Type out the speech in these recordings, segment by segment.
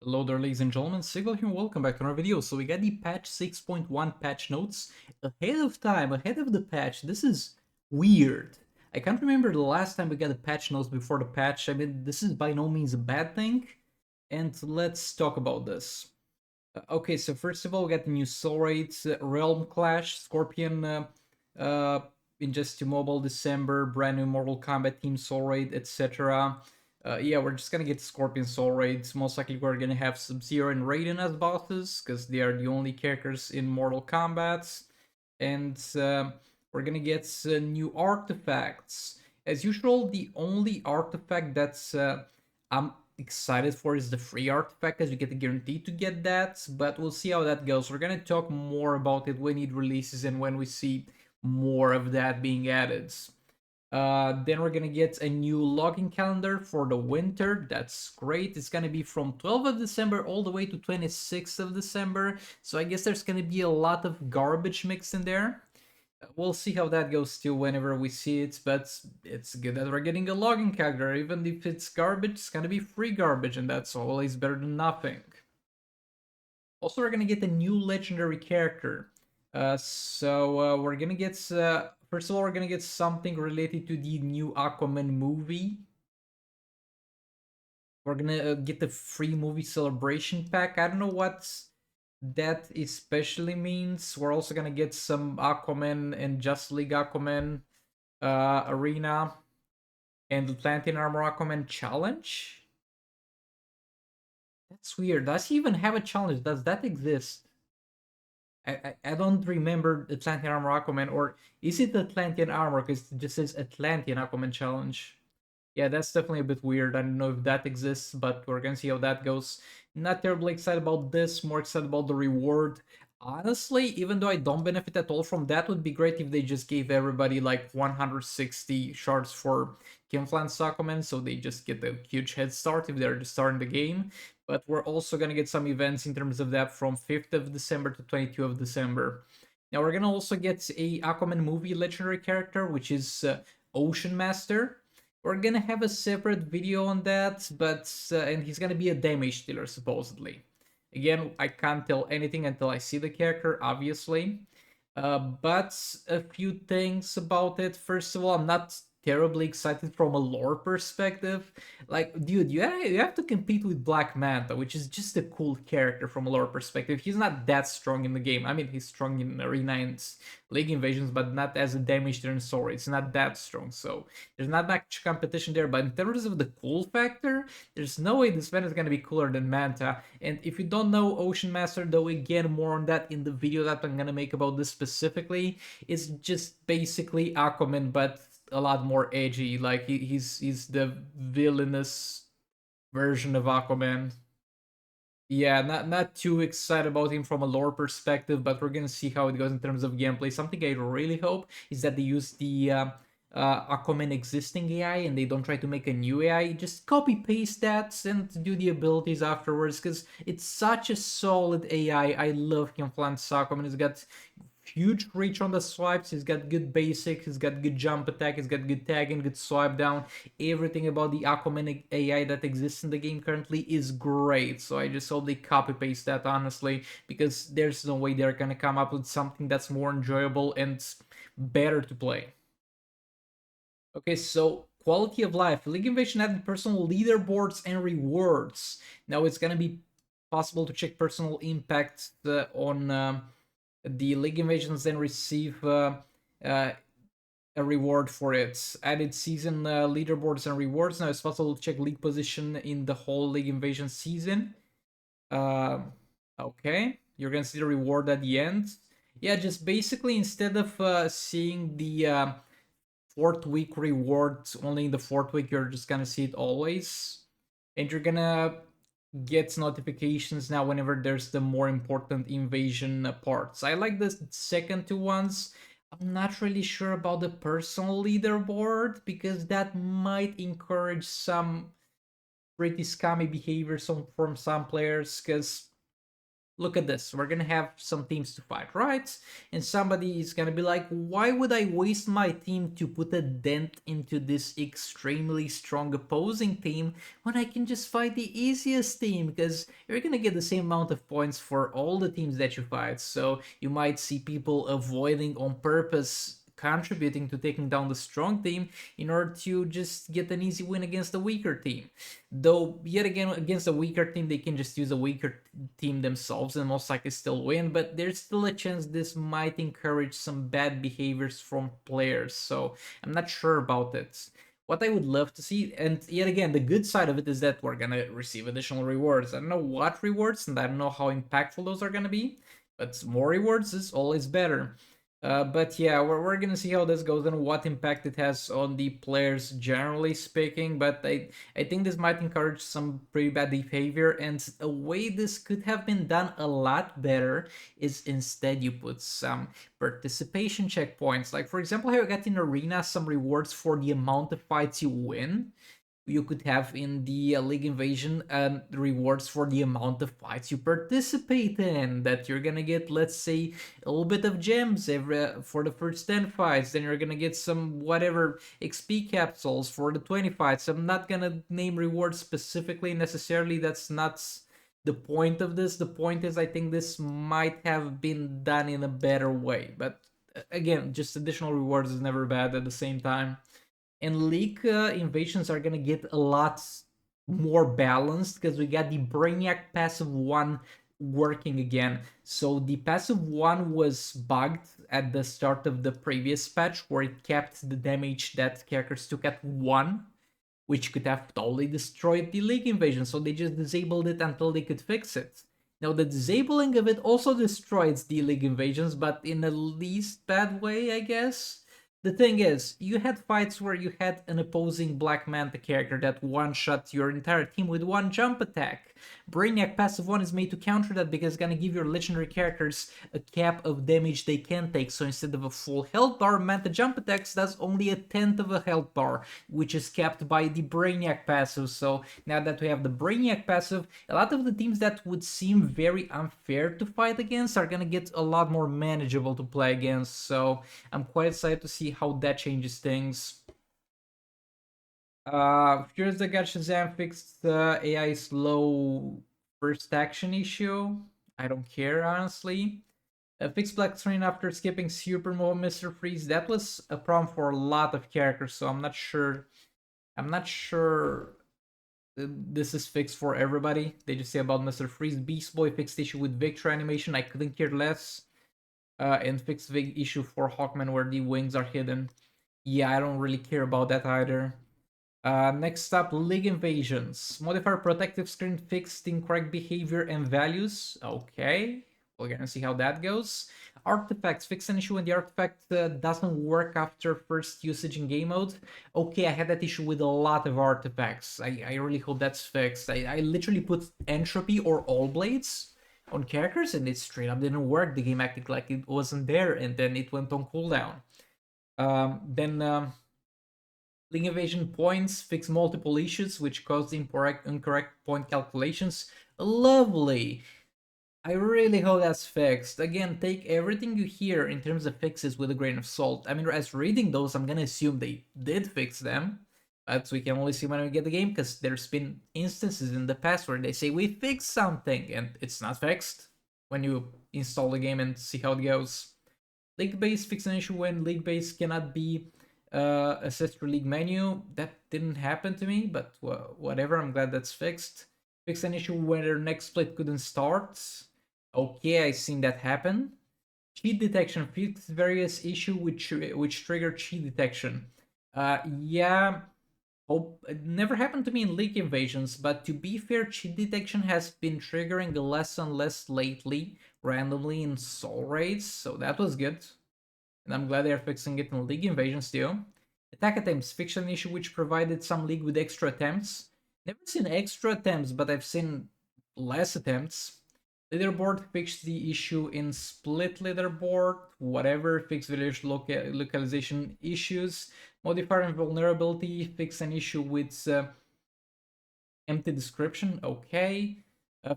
Hello there, ladies and gentlemen, Sigil here, and welcome back to another video. So we got the patch 6.1 patch notes ahead of time, ahead of the patch. This is weird. I can't remember the last time we got the patch notes before the patch. I mean, this is by no means a bad thing. And let's talk about this. Okay, so first of all, we got the new Soul Raid, Realm Clash, Scorpion, uh, Injustice Mobile, December, brand new Mortal Kombat Team Soul Raid, etc. Yeah, we're just gonna get Scorpion Soul Raids. Most likely we're gonna have Sub-Zero and Raiden as bosses, because they are the only characters in Mortal Kombat. And we're gonna get new artifacts. As usual, the only artifact that's I'm excited for is the free artifact, as you get the guarantee to get that, but we'll see how that goes. We're gonna talk more about it when it releases and when we see more of that being added. Then we're gonna get a new login calendar for the winter. That's great. It's gonna be from 12th of December all the way to 26th of December. So I guess there's gonna be a lot of garbage mixed in there. We'll see how that goes too whenever we see it, but it's good that we're getting a login calendar. Even if it's garbage, it's gonna be free garbage, and that's always better than nothing. Also, we're gonna get a new legendary character. We're gonna get first of all, we're gonna get something related to the new Aquaman movie. We're gonna get the free movie celebration pack. I don't know what that especially means. We're also gonna get some Aquaman and Just League Aquaman arena and Atlantean Armor Aquaman challenge. That's weird. Does he even have a challenge? Does that exist? I don't remember Atlantean Armor Aquaman, or is it Atlantean Armor? Because it just says Atlantean Aquaman challenge. Yeah, that's definitely a bit weird. I don't know if that exists, but we're gonna see how that goes. Not terribly excited about this, more excited about the reward. Honestly, even though I don't benefit at all from that, would be great if they just gave everybody like 160 shards for Kimflan Aquaman, so they just get a huge head start if they're just starting the game. But we're also gonna get some events in terms of that from 5th of December to 22nd of December. Now we're gonna also get a Aquaman movie legendary character, which is Ocean Master. We're gonna have a separate video on that, but and he's gonna be a damage dealer supposedly. Again, I can't tell anything until I see the character, obviously. But a few things about it. First of all, I'm not terribly excited from a lore perspective. Like, dude, you have to compete with Black Manta, which is just a cool character from a lore perspective. He's not that strong in the game. I mean, he's strong in Arena and League Invasions, but not as a damage dealer in Sword. It's not that strong, so there's not much competition there. But in terms of the cool factor, there's no way this event is gonna be cooler than Manta. And if you don't know Ocean Master, though, again, more on that in the video that I'm gonna make about this specifically. It's just basically Aquaman, but a lot more edgy. Like he's the villainous version of Aquaman. Yeah, not too excited about him from a lore perspective, but we're gonna see how it goes in terms of gameplay. Something I really hope is that they use the Aquaman existing AI and they don't try to make a new AI. Just copy paste that and do the abilities afterwards, because it's such a solid AI. I love him, Flans Aquaman. He's got huge reach on the swipes. He's got good basic. He's got good jump attack. He's got good tagging, good swipe down. Everything about the Aquaman AI that exists in the game currently is great. So I just hope they copy paste that, honestly, because there's no way they're gonna come up with something that's more enjoyable and better to play. Okay, so quality of life. League Invasion added personal leaderboards and rewards. Now it's gonna be possible to check personal impact on the League Invasions, then receive uh, a reward for it. Added season leaderboards and rewards. Now it's possible to check league position in the whole League Invasion season. Okay, you're gonna see the reward at the end. Yeah, just basically instead of seeing the fourth week reward only in the fourth week, you're just gonna see it always, and you're gonna get notifications now whenever there's the more important invasion parts. I like the second two ones. I'm not really sure about the personal leaderboard, because that might encourage some pretty scummy behavior from some players, because look at this. We're gonna have some teams to fight, right? And somebody is gonna be like, why would I waste my team to put a dent into this extremely strong opposing team when I can just fight the easiest team? Because you're gonna get the same amount of points for all the teams that you fight. So you might see people avoiding on purpose contributing to taking down the strong team in order to just get an easy win against the weaker team. Though, yet again, against a weaker team, they can just use a weaker team themselves and most likely still win, but there's still a chance this might encourage some bad behaviors from players, so I'm not sure about it. What I would love to see, and yet again, the good side of it is that we're gonna receive additional rewards. I don't know what rewards, and I don't know how impactful those are gonna be, but more rewards is always better. But yeah, we're gonna see how this goes and what impact it has on the players generally speaking. But I think this might encourage some pretty bad behavior, and a way this could have been done a lot better is instead you put some participation checkpoints. Like for example, how you get in Arena some rewards for the amount of fights you win. You could have in the League Invasion rewards for the amount of fights you participate in. That you're gonna get, let's say, a little bit of gems every for the first 10 fights. Then you're gonna get some whatever XP capsules for the 20 fights. I'm not gonna name rewards specifically necessarily. That's not the point of this. The point is, I think this might have been done in a better way. But again, just additional rewards is never bad at the same time. And League invasions are gonna get a lot more balanced because we got the Brainiac passive one working again. So the passive one was bugged at the start of the previous patch where it kept the damage that characters took at 1, which could have totally destroyed the League invasion. So they just disabled it until they could fix it. Now the disabling of it also destroys the League invasions, but in a least bad way, I guess. The thing is, you had fights where you had an opposing Black Manta character that one-shot your entire team with one jump attack. Brainiac passive 1 is made to counter that because it's gonna give your legendary characters a cap of damage they can take, so instead of a full health bar, Manta jump attacks does only a tenth of a health bar, which is capped by the Brainiac passive. So now that we have the Brainiac passive, a lot of the teams that would seem very unfair to fight against are gonna get a lot more manageable to play against, so I'm quite excited to see how that changes things. Here's the Gacha Shazam fixed the AI slow first action issue. I don't care, honestly. Fixed black screen after skipping Super Mode Mr. Freeze. That was a problem for a lot of characters, so I'm not sure. I'm not sure this is fixed for everybody. They just say about Mr. Freeze. Beast Boy fixed issue with Victory animation. I couldn't care less. And fixed the issue for Hawkman where the wings are hidden. Yeah, I don't really care about that either. Next up, League Invasions. Modify protective screen fixed incorrect behavior and values. Okay, we're gonna see how that goes. Artifacts, fix an issue when the artifact doesn't work after first usage in game mode. Okay, I had that issue with a lot of artifacts. I really hope that's fixed. I literally put Entropy or All Blades on characters and it straight up didn't work. The game acted like it wasn't there and then it went on cooldown. Then League Invasion points fix multiple issues which caused incorrect point calculations. Lovely. I really hope that's fixed. Again, take everything you hear in terms of fixes with a grain of salt. I mean, as reading those, I'm gonna assume they did fix them. But we can only see when we get the game, because there's been instances in the past where they say we fixed something, and it's not fixed when you install the game and see how it goes. League base fix an issue when league base cannot be accessed through league menu. That didn't happen to me, but whatever, I'm glad that's fixed. Fix an issue where their next split couldn't start. Okay, I seen that happen. Cheat detection fixed various issue which trigger cheat detection. Yeah, it never happened to me in League Invasions, but to be fair, cheat detection has been triggering less and less lately, randomly in Soul Raids, so that was good. And I'm glad they're fixing it in League Invasions too. Attack attempts, fix an issue which provided some League with extra attempts. Never seen extra attempts, but I've seen less attempts. Leaderboard fixed the issue in split leaderboard, whatever, fix village localization issues. Modifier and vulnerability, fix an issue with empty description, okay.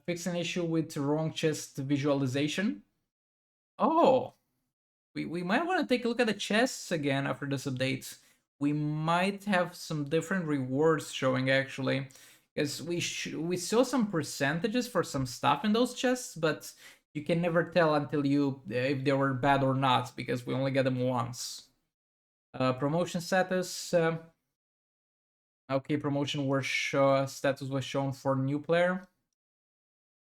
Fix an issue with wrong chest visualization. Oh, we might want to take a look at the chests again after this update. We might have some different rewards showing actually, because we saw some percentages for some stuff in those chests, but you can never tell until you if they were bad or not because we only get them once. Promotion status. Okay, promotion status was shown for new player.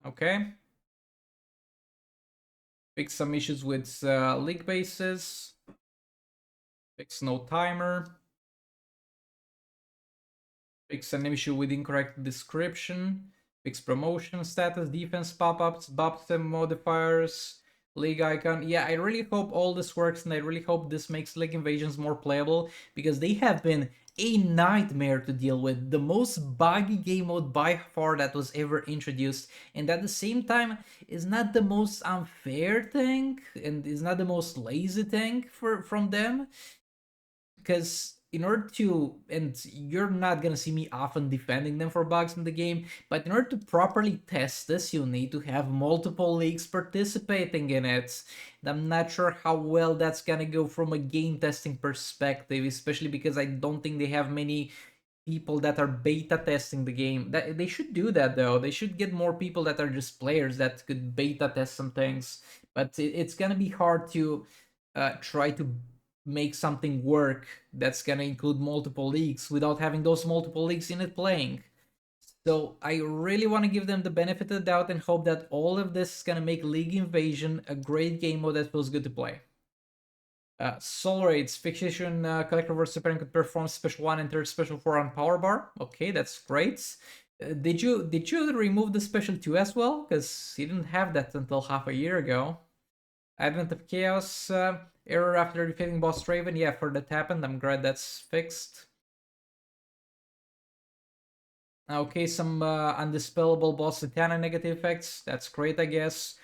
Okay. Fix some issues with league bases. Fix no timer. Fix an issue with incorrect description. Fix promotion status, defense pop-ups, buffs and modifiers, league icon. Yeah, I really hope all this works, and I really hope this makes League Invasions more playable, because they have been a nightmare to deal with. The most buggy game mode by far that was ever introduced, and at the same time is not the most unfair thing, and is not the most lazy thing from them, because in order to, and you're not gonna see me often defending them for bugs in the game, but in order to properly test this, you need to have multiple leagues participating in it. And I'm not sure how well that's gonna go from a game testing perspective, especially because I don't think they have many people that are beta testing the game. That they should do that though. They should get more people that are just players that could beta test some things. But it's gonna be hard to try to make something work that's gonna include multiple leagues without having those multiple leagues in it playing. So I really want to give them the benefit of the doubt and hope that all of this is gonna make League Invasion a great game mode that feels good to play. Soul Raids, Fixation, Collector vs. Super could perform Special 1 and third Special 4 on Power Bar. Okay, that's great. Did you remove the Special 2 as well? Because you didn't have that until half a year ago. Advent of Chaos, error after defeating boss Raven. Yeah, for that happened. I'm glad that's fixed. Okay, some undispellable boss Satana negative effects. That's great, I guess.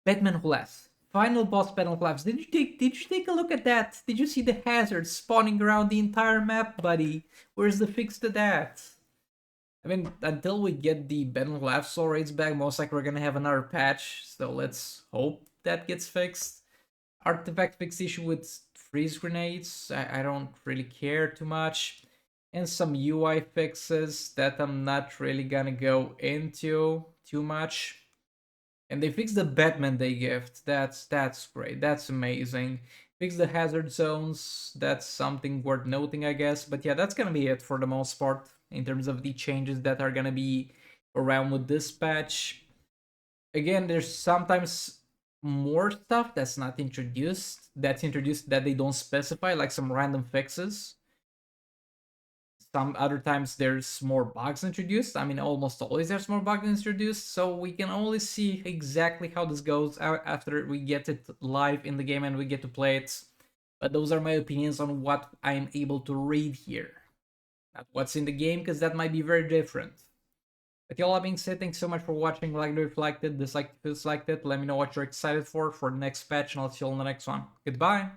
Batman Who Laughs. Final boss Batman Who Laughs. Did you take a look at that? Did you see the hazards spawning around the entire map, buddy? Where's the fix to that? I mean, until we get the Batman Who Laughs soul raids back, most likely we're gonna have another patch. So let's hope that gets fixed. Artifact fix issue with freeze grenades. I don't really care too much. And some UI fixes that I'm not really gonna go into too much. And they fixed the Batman Day gift. That's great. That's amazing. Fix the hazard zones. That's something worth noting, I guess. But yeah, that's gonna be it for the most part in terms of the changes that are gonna be around with this patch. Again, there's sometimes more stuff that's not introduced, that's introduced that they don't specify, like some random fixes. Some other times there's more bugs introduced. I mean, almost always there's more bugs introduced, so we can only see exactly how this goes after we get it live in the game and we get to play it. But those are my opinions on what I'm able to read here. Not what's in the game, because that might be very different. With all that being said, thanks so much for watching. Like it if you liked it, dislike it if you disliked it. Let me know what you're excited for the next patch, and I'll see you on the next one. Goodbye!